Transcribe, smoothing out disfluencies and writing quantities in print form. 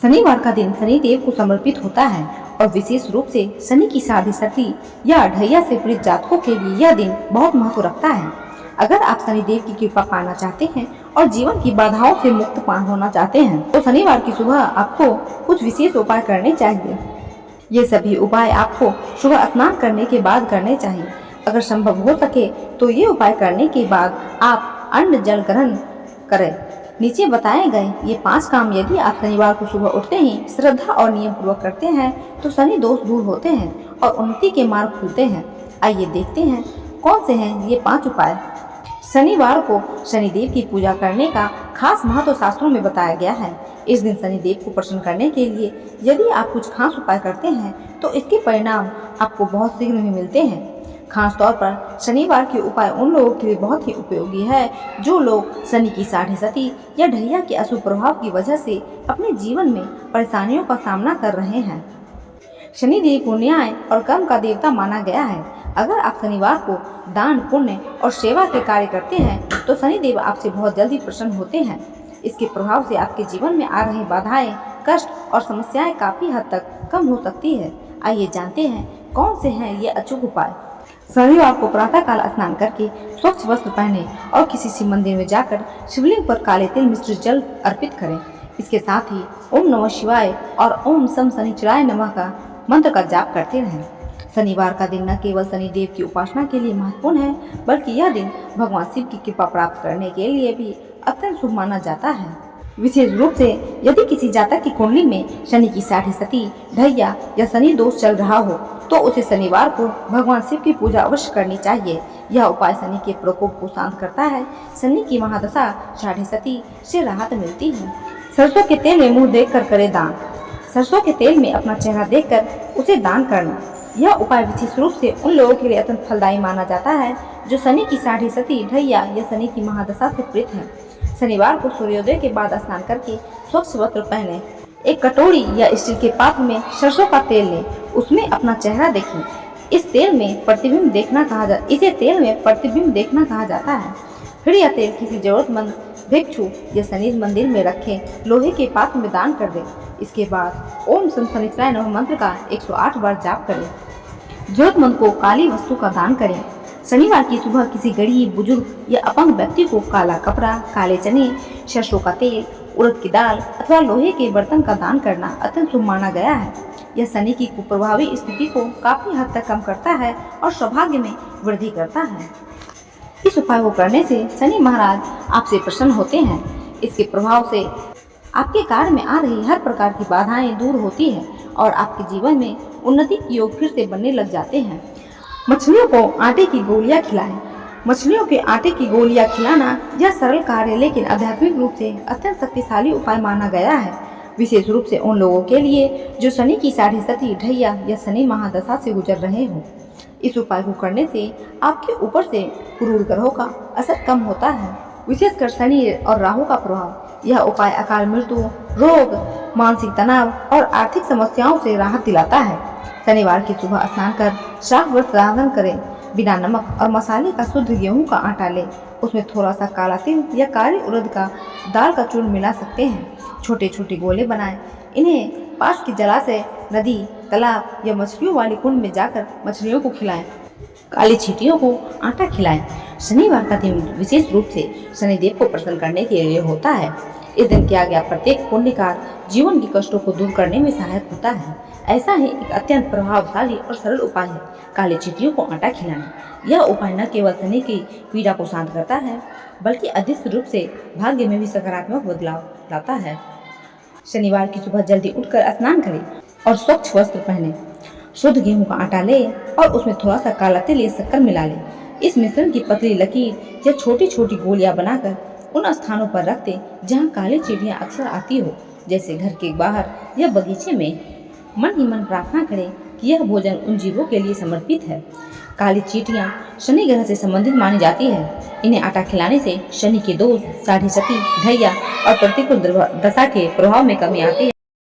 शनिवार का दिन शनि देव को समर्पित होता है और विशेष रूप से शनि की साढ़े सती या ढैया से पीड़ित जातकों के लिए यह दिन बहुत महत्व रखता है। अगर आप शनि देव की कृपा पाना चाहते हैं और जीवन की बाधाओं से मुक्त होना चाहते हैं तो शनिवार की सुबह आपको कुछ विशेष उपाय करने चाहिए। ये सभी उपाय आपको सुबह स्नान करने के बाद करने चाहिए। अगर संभव हो सके तो ये उपाय करने के बाद आप अन्न जल ग्रहण करें। नीचे बताए गए ये 5 काम यदि आप शनिवार को सुबह उठते ही श्रद्धा और नियम पूर्वक करते हैं तो शनि दोष दूर होते हैं और उन्नति के मार्ग खुलते हैं। आइए देखते हैं कौन से हैं ये 5 उपाय। शनिवार को शनिदेव की पूजा करने का खास महत्व शास्त्रों में बताया गया है। इस दिन शनिदेव को प्रसन्न करने के लिए यदि आप कुछ खास उपाय करते हैं तो इसके परिणाम आपको बहुत शीघ्र ही मिलते हैं। खास तौर पर शनिवार के उपाय उन लोगों के लिए बहुत ही उपयोगी है जो लोग शनि की साढ़े सती या ढैया के अशुभ प्रभाव की वजह से अपने जीवन में परेशानियों का सामना कर रहे हैं। शनिदेव को न्याय और कर्म का देवता माना गया है। अगर आप शनिवार को दान पुण्य और सेवा के कार्य करते हैं तो शनिदेव आपसे बहुत जल्दी प्रसन्न होते हैं। इसके प्रभाव से आपके जीवन में आ रही बाधाएं, कष्ट और समस्याएं काफी हद तक कम हो सकती है। आइए जानते हैं कौन से हैं ये अचूक उपाय। शनिवार को प्रातः काल स्नान करके स्वच्छ वस्त्र पहने और किसी शिव मंदिर में जाकर शिवलिंग पर काले तिल मिश्रित जल अर्पित करें। इसके साथ ही ओम नमः शिवाय और ओम सम शनिचराय नमः का मंत्र का जाप करते रहें। शनिवार का दिन न केवल शनिदेव की उपासना के लिए महत्वपूर्ण है बल्कि यह दिन भगवान शिव की कृपा प्राप्त करने के लिए भी अत्यंत शुभ माना जाता है। विशेष रूप से यदि किसी जातक की कुंडली में शनि की साढ़े सती ढैया या शनि दोष चल रहा हो तो उसे शनिवार को भगवान शिव की पूजा अवश्य करनी चाहिए। यह उपाय शनि के प्रकोप को शांत करता है। शनि की महादशा साढ़े सती से राहत मिलती है। सरसों के तेल में मुंह देखकर करे दान। सरसों के तेल में अपना चेहरा देखकर उसे दान करना। यह उपाय विशेष रूप से उन लोगों के लिए अत्यंत फलदायी माना जाता है जो शनि की साढ़े सती ढैया या शनि की महादशा से पीड़ित है। शनिवार को सूर्योदय के बाद स्नान करके स्वच्छ वस्त्र पहने एक कटोरी या स्टील के पात्र में सरसों का तेल लें, उसमें अपना चेहरा देखें। इसे तेल में प्रतिबिंब देखना कहा जाता है। फिर यह तेल किसी जरूरतमंद भिक्षु या शनि मंदिर में रखें, लोहे के पात्र में दान कर दें। इसके बाद ओम सम शनिचराय नमः मंत्र का 108 बार जाप करें। जरूरतमंद को काली वस्तु का दान करें। शनिवार की सुबह किसी गरीब, बुजुर्ग या अपंग व्यक्ति को काला कपड़ा, काले चने, सरसों का तेल, उड़द की दाल अथवा लोहे के बर्तन का दान करना अत्यंत शुभ माना गया है। यह शनि की कुप्रभावी स्थिति को काफी हद तक कम करता है और सौभाग्य में वृद्धि करता है। इस उपाय को करने से शनि महाराज आपसे प्रसन्न होते हैं। इसके प्रभाव से आपके कार्य में आ रही हर प्रकार की बाधाएं दूर होती है और आपके जीवन में उन्नति के योग फिर से बनने लग जाते हैं। मछलियों को आटे की गोलियां खिलाएं। मछलियों के आटे की गोलियां खिलाना यह सरल कार्य लेकिन आध्यात्मिक रूप से अत्यंत शक्तिशाली उपाय माना गया है। विशेष रूप से उन लोगों के लिए जो शनि की साढ़े सती ढैया या शनि महादशा से गुजर रहे हो। इस उपाय को करने से आपके ऊपर से क्रूर ग्रहों का असर कम होता है, विशेषकर शनि और राहु का प्रभाव। यह उपाय अकाल मृत्यु, रोग, मानसिक तनाव और आर्थिक समस्याओं से राहत दिलाता है। शनिवार की सुबह स्नान कर साफ वस्त्र धारण करें। बिना नमक और मसाले का शुद्ध गेहूं का आटा लें, उसमें थोड़ा सा काला तिल या काली उड़द का दाल का चूर्ण मिला सकते हैं। छोटे छोटे गोले बनाएं। इन्हें पास के जलाशय, नदी, तालाब या मछलियों वाली कुंड में जाकर मछलियों को खिलाएं। काली चींटियों को आटा खिलाएं। शनिवार का दिन विशेष रूप से शनिदेव को प्रसन्न करने के लिए होता है। इस दिन किया गया प्रत्येक पुण्य कार्य जीवन के कष्टों को दूर करने में सहायक होता है। ऐसा ही एक अत्यंत प्रभावशाली और सरल उपाय है काली चींटियों को आटा खिलाना। यह उपाय न केवल शनि की पीड़ा को शांत करता है बल्कि अदृश्य रूप से भाग्य में भी सकारात्मक बदलाव लाता है। शनिवार की सुबह जल्दी उठकर स्नान करें और स्वच्छ वस्त्र पहने। शुद्ध गेहूं का आटा लें और उसमें थोड़ा सा काला तिल या शक्कर मिला लें। इस मिश्रण की पतली लकीर या छोटी छोटी गोलियां बनाकर उन स्थानों पर रख दें जहाँ काली चींटियां अक्सर आती हो, जैसे घर के बाहर या बगीचे में। मन ही मन प्रार्थना करें कि यह भोजन उन जीवों के लिए समर्पित है। काली चींटियां शनि ग्रह से संबंधित मानी जाती है। इन्हें आटा खिलाने से शनि के दोष, साढ़े सती ढैया और प्रतिकूल दशा के प्रभाव में कमी आती है।